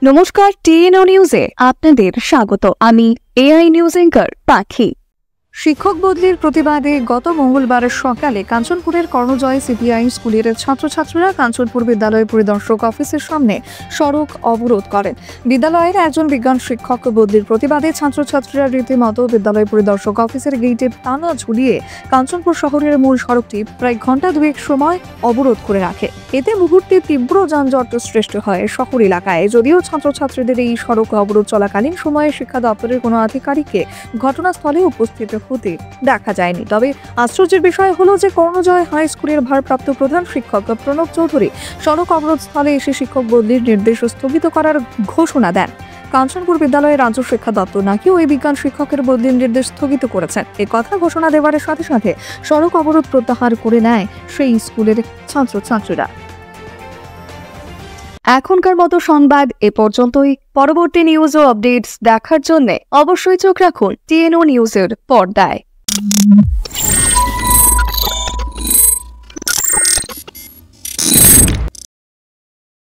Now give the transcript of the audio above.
নমস্কার, টিএনও নিউজে আপনাদের স্বাগত। আমি এআই নিউজ অ্যাঙ্কার পাখি। শিক্ষক বদলির প্রতিবাদে গত মঙ্গলবার সকালে কাঞ্চনপুরের কর্ণজয় সিপিআই স্কুলের ছাত্রছাত্রীরা কাঞ্চনপুর বিদ্যালয় পরিদর্শক অফিসের সামনে সড়ক অবরোধ করেন। বিদ্যালয়ের একজন বিজ্ঞান শিক্ষক বদলির প্রতিবাদে ছাত্রছাত্রীরা রীতিমতো বিদ্যালয় পরিদর্শক অফিসের গেইটে টানা ঝুলিয়ে কাঞ্চনপুর শহরের মূল সড়কটি প্রায় ঘন্টা দুয়েক সময় অবরোধ করে রাখে। এতে মুহূর্তে তীব্র যানজট সৃষ্টি হয় শহর এলাকায়। যদিও ছাত্রছাত্রীদের এই সড়ক অবরোধ চলাকালীন সময়ে শিক্ষা দপ্তরের কোনো আধিকারিককে ঘটনাস্থলে উপস্থিত হতে দেখা যায়নি। তবে আশ্চর্যের বিষয় হলো যে কর্ণজয় হাই স্কুলের ভারপ্রাপ্ত প্রধান শিক্ষক প্রণব চৌধুরী সড়ক অবরোধ স্থলে এসে শিক্ষক বদলির নির্দেশ স্থগিত করার ঘোষণা দেন। কাঞ্চনপুর বিদ্যালয়ের রাজ্য শিক্ষা দপ্তর নাকি ওই বিজ্ঞান শিক্ষকের বদলির নির্দেশ স্থগিত করেছেন। এ কথা ঘোষণা দেওয়ার সাথে সাথে সড়ক অবরোধ প্রত্যাহার করে নেয় সেই স্কুলের ছাত্রছাত্রীরা। এখনকার মতো সংবাদ এ পর্যন্তই। পরবর্তী নিউজ ও আপডেটস দেখার জন্য অবশ্যই চোখ রাখুন টিএনও নিউজের পর্দায়।